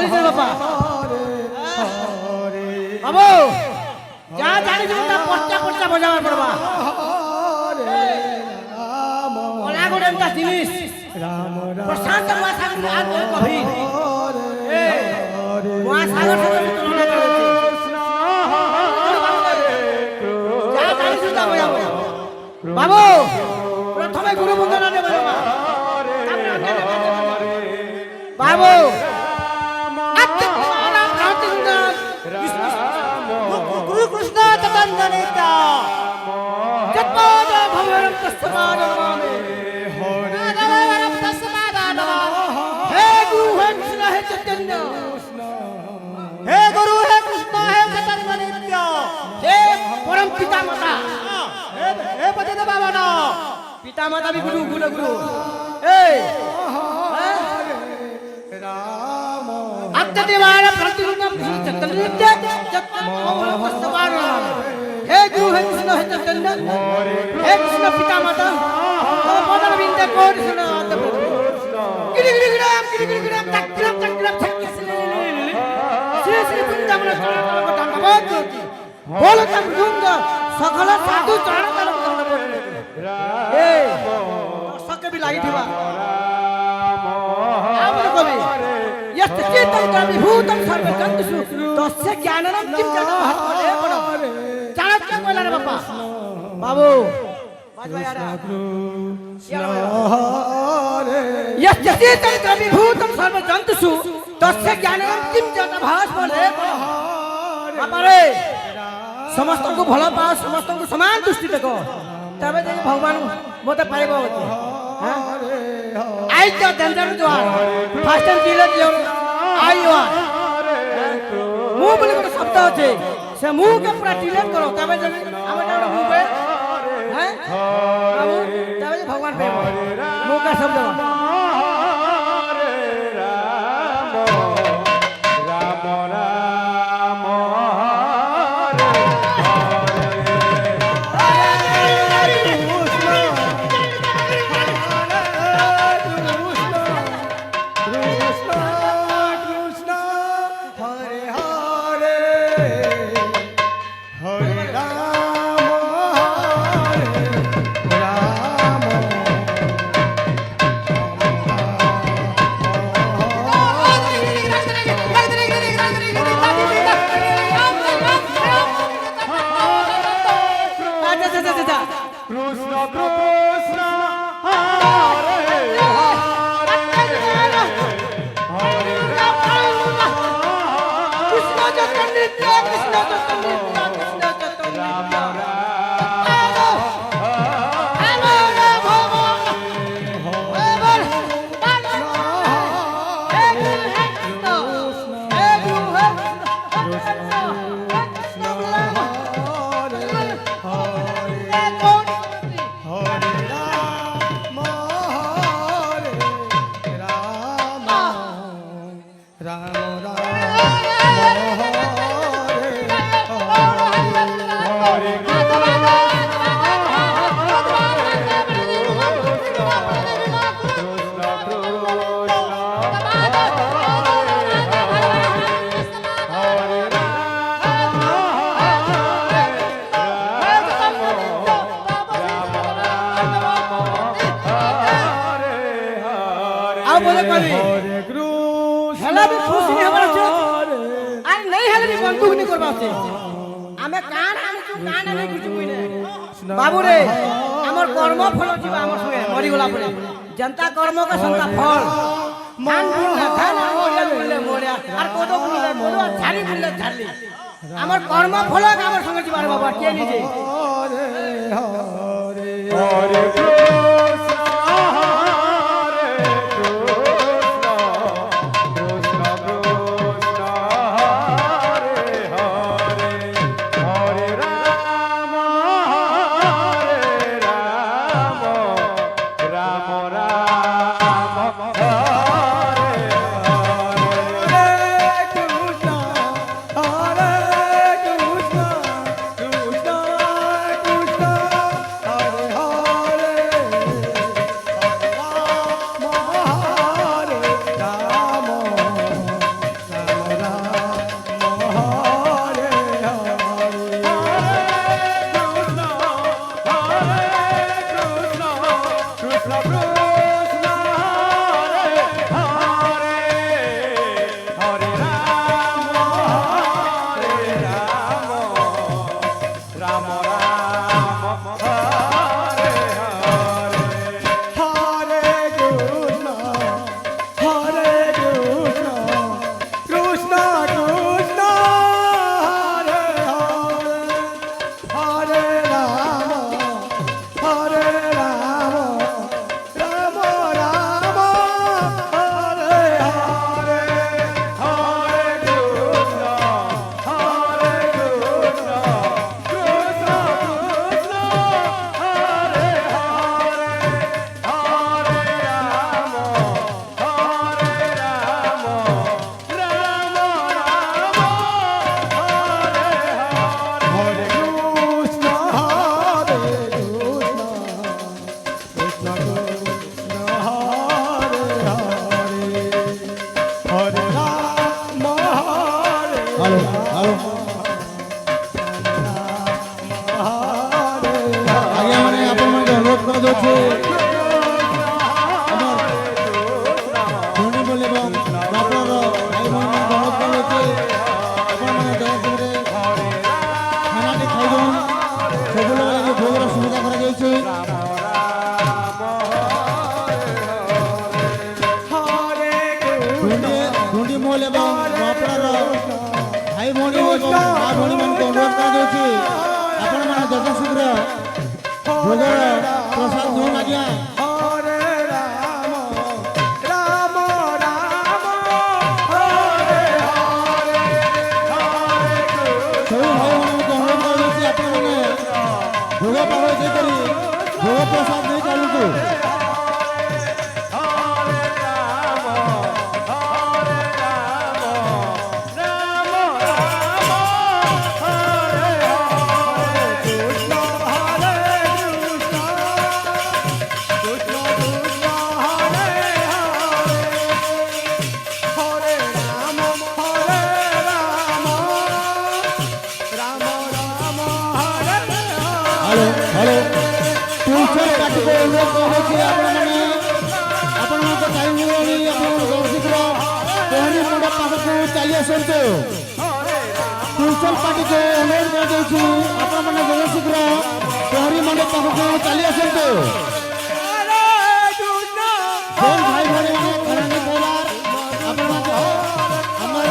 জানিস না বাবা বাবু যা জানিস তা পর্চা পর্চা বোঝাবার পড়বা ওলা গোটা একটা জিনিস প্রশান্ত মহাসাগর আর কোন কবি মহাসাগর সাথে তুলনা করা হয়েছে যা জানিস তা বোঝাবো বাবু প্রথমে গুরু বন্দনা দেব বাবু গুরু কৃষ্ণ চতন্দনিত জপদ ভবরম তস্মাদ নমামি হরে তস্মাদ নমামি হে গুরু হে কৃষ্ণ হে চৈতন্য হে গুরু হে কৃষ্ণ হে চতন্দনিত হে পরম পিতা মাতা হে পতিত পাবন পিতা মাতা भी गुरु गुरु गुरु ए राम अत्यतिवार प्रतिरूपम चतुर्नित्य चतुर्भुवनस्तवार हे गुरु हे कृष्ण हे चैतन्य हे कृष्ण पिता माता तव पदन बिंद कोटि सुनात गिरि गिरि गिराम तक्रम तक्रम श्री श्री वृंदावन चरण कटांगवत बोलतम गुंग सकल साधु चरण कलम ए सके भी लागी थिबा आवर कवि यस्त चेतन विभूतम सर्व जंतु तस्य ज्ञानम किम जनो हरे पड़ो जानत के बोला रे बाबा बाबू यस्त चेतन विभूतम सर्व जंतु तस्य ज्ञानम किम जनो भास पड़े बाबा रे समस्त को भला पा समस्त को समान दृष्टि देखो तबे जे भगवान मोते पाइबो हां आई तो डेंजर जो फास्ट एंड किलर जो आई हो मुंह बोले को शब्द আছে से मुंह के पूरा डिलीट करो तबे जे हम डाउन मुंह पे हैं बाबू तबे जे भगवान पे मुंह का शब्द बाबू रे हमर कर्म फल जीवा हमर संगे मरि गला परे जनता कर्म का संता फल मान बुले धान मोरिया बुले मोरिया आर कोदो बुले कोदो झाड़ी बुले झाड़ी हमर कर्म फल का हमर संगे जीवा रे बाबा के निजे हरे हरे যাচ্ছে আমার ধনী বলে এবং আপনার ভাই বোন অনুরোধ করা হচ্ছে আপনারা দয়া করে খানাটি খাইবেন সেগুলো লাগে ভোগের সুবিধা করা যাচ্ছে ধনী মহল এবং আপনার ভাই ভଉଣୀ ଏବଂ ମା ଭଉଣୀମାନଙ୍କୁ ଅନୁରୋଧ କରାଯାଉଛି ଆପଣମାନେ ଯଥା ଶୀଘ୍ର ଭୋଗର ପ୍ରସାଦ ନିଅନ୍ତୁ ଆଜ୍ଞା। ସବୁ ଭାଇ ଭଉଣୀମାନଙ୍କୁ ଅନୁରୋଧ କରାଯାଉଛି ଆପଣମାନେ ଭୋଗ ପାଗ ଦେଇକରି ଭୋଗ ପ୍ରସାଦ ନେଇ ଚାଲନ୍ତୁ। हेलो ट्यूशन काटिको अनुरोध कराउछि आपणको टाइम होनी आपण शीघ्र कोहनी मुंड पाखकु चली आसंतु ट्यूशन काटिको अनुरोध कराउछि आपण शीघ्र कोहनी मुंड पाखकु चली आसंतु जोन भाई भौणी माने खरानी परिवार आपणको हमर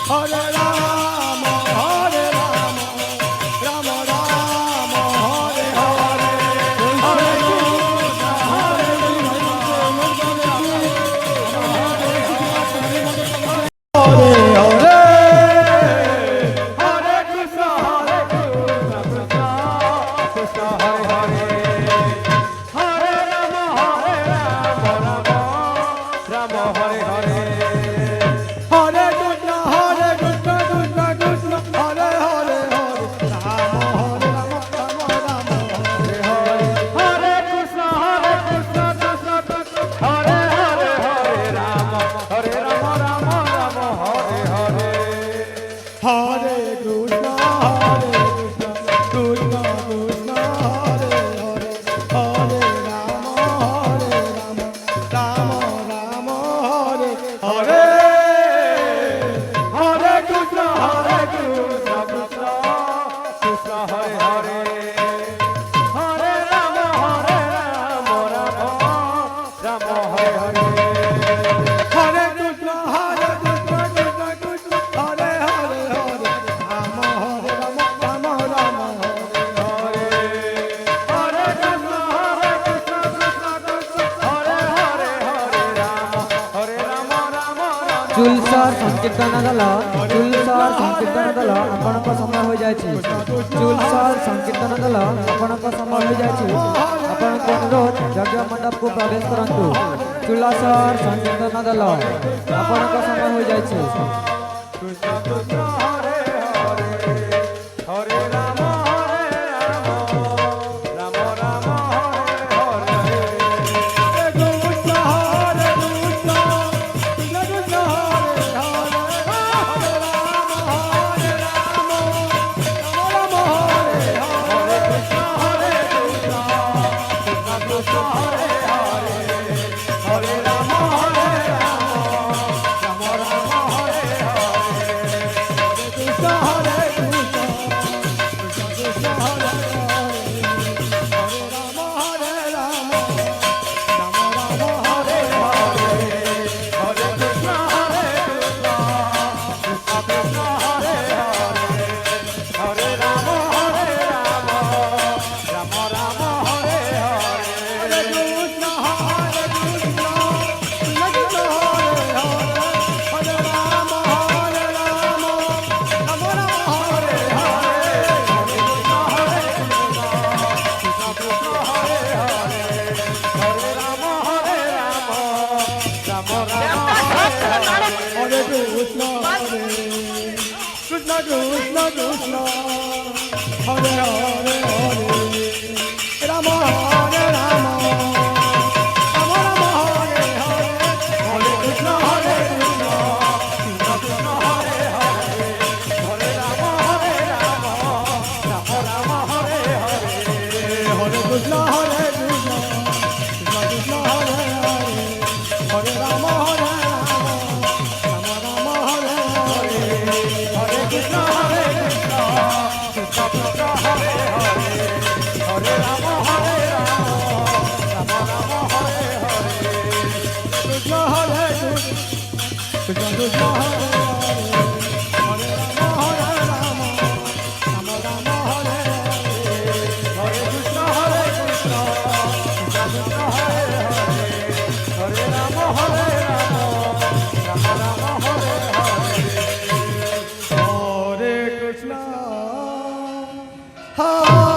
Hare Rama হরে কৃষ্ণ হরে কৃষ্ণ কৃষ্ণ কৃষ্ণ হরে হরে হরে রাম রাম রাম হরে হরে হরে কৃষ্ণ কৃষ্ণ কৃষ্ণ কৃষ্ণ হরে হরে হরে রাম রাম রাম হরে হরে হরে কৃষ্ণ কৃষ্ণ কৃষ্ণ হরে হরে হরে রাম হরে রাম রাম রাম হরে হরে হরে কৃষ্ণ কৃষ্ণ হরে হরে হরে রাম হরে রাম রাম রাম ଚୁଲସର ସଂକୀର୍ତ୍ତନ ଦଳ ଚୁଲସର ସଂକୀର୍ତ୍ତନ ଦଳ ଆପଣଙ୍କ ସମୟ ହୋଇଯାଇଛି ଚୁଲସର ସଂକୀର୍ତ୍ତନ ଦଳ ଆପଣଙ୍କ ସମୟ ହୋଇଯାଇଛି ଆପଣଙ୍କ ଅନୁରୋଧ ଯଜ୍ଞ ମଣ୍ଡପକୁ ପ୍ରବେଶ କରନ୍ତୁ ଚୁଲସର ସଂକୀର୍ତ୍ତନ ଦଳ ଆପଣଙ୍କ ସମୟ ହୋଇଯାଇଛି কৃষ্ণ কৃষ্ণ হরে হরে হরে রাম রাম রাম হরে হরে হরে কৃষ্ণ হরে কৃষ্ণ কৃষ্ণ কৃষ্ণ হরে হরে হরে রাম রাম হরে হরে কৃষ্ণ হরে কৃষ্ণ কৃষ্ণ কৃষ্ণ হরে হরে হরে রাম রাম রাম হরে হরে কৃষ্ণ হরে কৃষ্ণ কৃষ্ণ কৃষ্ণ হরে হরে হরে রাম রাম রাম হরে হরে হরে কৃষ্ণ হরে কৃষ্ণ কৃষ্ণ কৃষ্ণ হরে হরে হরে রাম রাম রাম হরে হরে কৃষ্ণ হরে কৃষ্ণ কৃষ্ণ কৃষ্ণ হরে হরে হরে রাম রাম রাম রাম হরে হরে হরে কৃষ্ণ হরে কৃষ্ণ কৃষ্ণ কৃষ্ণ হরে হরে হরে রাম রাম রাম হরে কৃষ্ণ হরে কৃষ্ণ কৃষ্ণ কৃষ্ণ হরে হরে হরে রাম হরে রাম রাম রাম হরে হরে হরে কৃষ্ণ হরে কৃষ্ণ কৃষ্ণ কৃষ্ণ হরে হরে হরে রাম রাম রাম হরে হরে হরে কৃষ্ণ হরে কৃষ্ণ কৃষ্ণ কৃষ্ণ হরে হরে হরে রাম হরে রাম রাম রাম হরে হরে হরে কৃষ্ণ হরে কৃষ্ণ কৃষ্ণ কৃষ্ণ হরে হরে হরে রাম হরে রাম রাম রাম হরে হরে কৃষ্ণ হরে কৃষ্ণ কৃষ্ণ কৃষ্ণ হরে হরে হরে রাম রাম রাম হরে হরে হরে কৃষ্ণ হরে কৃষ্ণ কৃষ্ণ কৃষ্ণ হরে হরে হরে রাম হরে রাম রাম রাম হরে হরে হরে কৃষ্ণ হরে